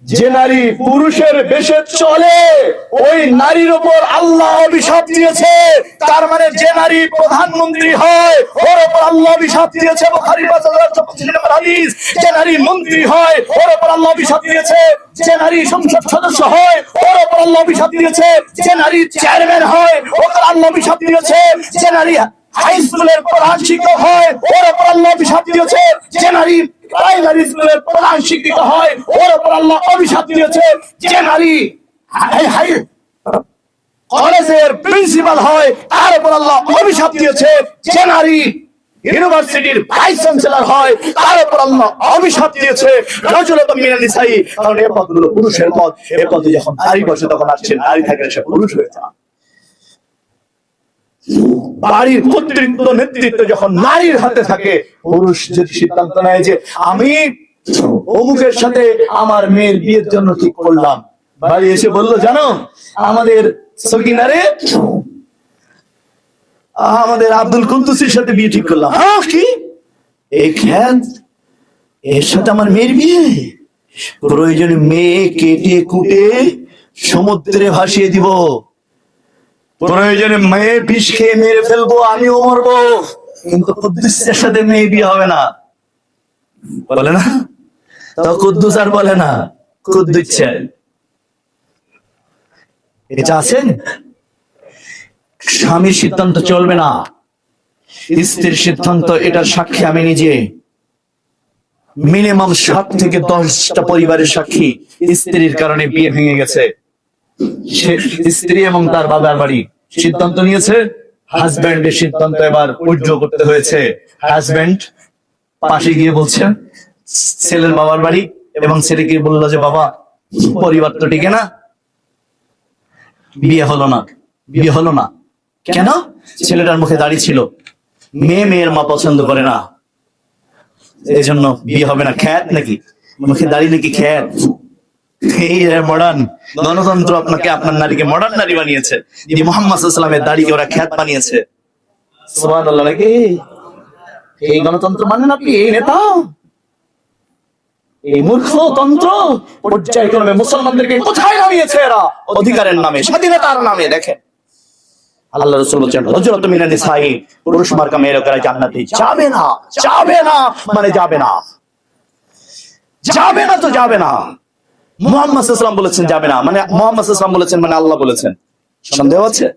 যে নারী পুরুষের বেশে চলে ওই নারীর উপর আল্লাহ অভিশাপ দিয়েছে। তার মানে যে নারী প্রধানমন্ত্রী হয় ওর উপর আল্লাহ অভিশাপ দিয়েছে। বুখারী ৫,০২৫ নম্বর হাদিস। যে নারী মন্ত্রী হয় ওর উপর আল্লাহ অভিশাপ দিয়েছে। যে নারী সংসদ সদস্য হয় ওর উপর আল্লাহ অভিশাপ দিয়েছে। যে নারী চেয়ারম্যান হয় ওর উপর আল্লাহ অভিশাপ দিয়েছে। যে নারী হাই স্কুলের প্রধান শিক্ষক হয় ওর উপর আল্লাহ অভিশাপ দিয়েছে। যে নারী প্রাইমারি স্কুলের প্রধান শিক্ষিকা হয় ওর উপর আল্লাহ অভিশাপ দিয়েছে। যে নারী কলেজের প্রিন্সিপাল হয় তার উপর আল্লাহ অভিশাপ দিয়েছে। যে নারী ইউনিভার্সিটির ভাইস চ্যান্সেলর হয় তার উপর আল্লাহ অভিশাপ দিয়েছে। রাজুলাতুম মিনান নিসাই, কারণ এই পদগুলো পুরুষের পদ। এই পদে যখন নারী বসে তখন আসছে নারী থাকলে সে পুরুষ হয়ে যায়। বাড়ির কর্তৃত্ব নেতৃত্ব যখন নারীর হাতে থাকে, পুরুষ যদি সিদ্ধান্ত নেয় যে আমি অমুকের সাথে আমার মেয়ের বিয়ের জন্য ঠিক করলাম, বাড়ি এসে বললো জানো আমাদের সকিনারে আমাদের আব্দুল কুদ্দুসের সাথে বিয়ে ঠিক করলাম। কি এই খ্যাত এর সাথে আমার মেয়ের বিয়ে? প্রয়োজনে মেয়ে কেটে কুটে সমুদ্রে ভাসিয়ে দিব, প্রয়োজনে মেয়ে বিষ খেয়ে মেরে ফেলবো, আমিও মরবো, কিন্তু কুদ্দুসের সাথে মেয়ে বিয়ে হবে না। বলে না তো কুদ্দুস আর বলে না কুদ্দুস। এটা আছেন স্বামীর সিদ্ধান্ত চলবে না, স্ত্রীর সিদ্ধান্ত। এটার সাক্ষী আমি নিজে। মিনিমাম 7 থেকে 10টা পরিবারের সাক্ষী স্ত্রীর কারণে বিয়ে ভেঙে গেছে। স্ত্রী এবং তার বাবার বাড়ি সিদ্ধান্ত নিয়েছে, হাজব্যান্ডের সিদ্ধান্ত এবার উজ্জ করতে হয়েছে। হাজব্যান্ড পাশে গিয়ে বলছে ছেলের বাবার বাড়ি, এবং ছেলেকে বললো যে বাবা পরিবার তো টিকে না, বিয়ে হলো না। বিয়ে হলো না কেন? ছেলেটার মুখে দাড়ি ছিল, মেয়ের মা পছন্দ করে না, এই জন্য বিয়ে হবে না। খ্যাত নাকি মুখে দাড়ি নাকি খ্যাত? এই মডার্ন গণতন্ত্র আপনাকে আপনার নারীকে মডার্ন নারী বানিয়েছে। যে মুহাম্মদ সাল্লাল্লাহু আলাইহি ওয়াসাল্লামের দাড়িকে ওরা খ্যাত বানিয়েছে। সুবহানাল্লাহ। নাকি এই গণতন্ত্র মানেন আপনি? এই নেতা এই মূর্খতন্ত্র পর্যায়ক্রমে মুসলমানদেরকে কোথায় নামিয়েছে এরা? অধিকারের নামে, স্বাধীনতার নামে। দেখেন আল্লাহ রাসূল বলেছেন রাজুলাতুম মিনান নিসাই, পুরুষ মার্কা মেয়েরা জান্নাতে যাবে না। যাবে না মানে যাবে না, যাবে না তো যাবে না। মুহাম্মদ সাল্লাল্লাহু আলাইহি ওয়াসাল্লাম বলেছেন যাবে না মানে মুহাম্মদ সাল্লাল্লাহু আলাইহি ওয়াসাল্লাম বলেছেন মানে আল্লাহ বলেছেন। সন্দেহ আছে?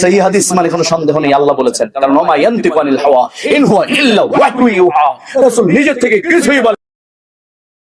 সহিহ হাদিস মানে কোনো সন্দেহ নেই, আল্লাহ বলেছেন। কারণ মা ইয়ানতিকু আনিল হাওয়া ইন হুয়া ইল্লা ওয়াহয়ুন ইউহা, রাসূল নিজে থেকে কিছুই বলেন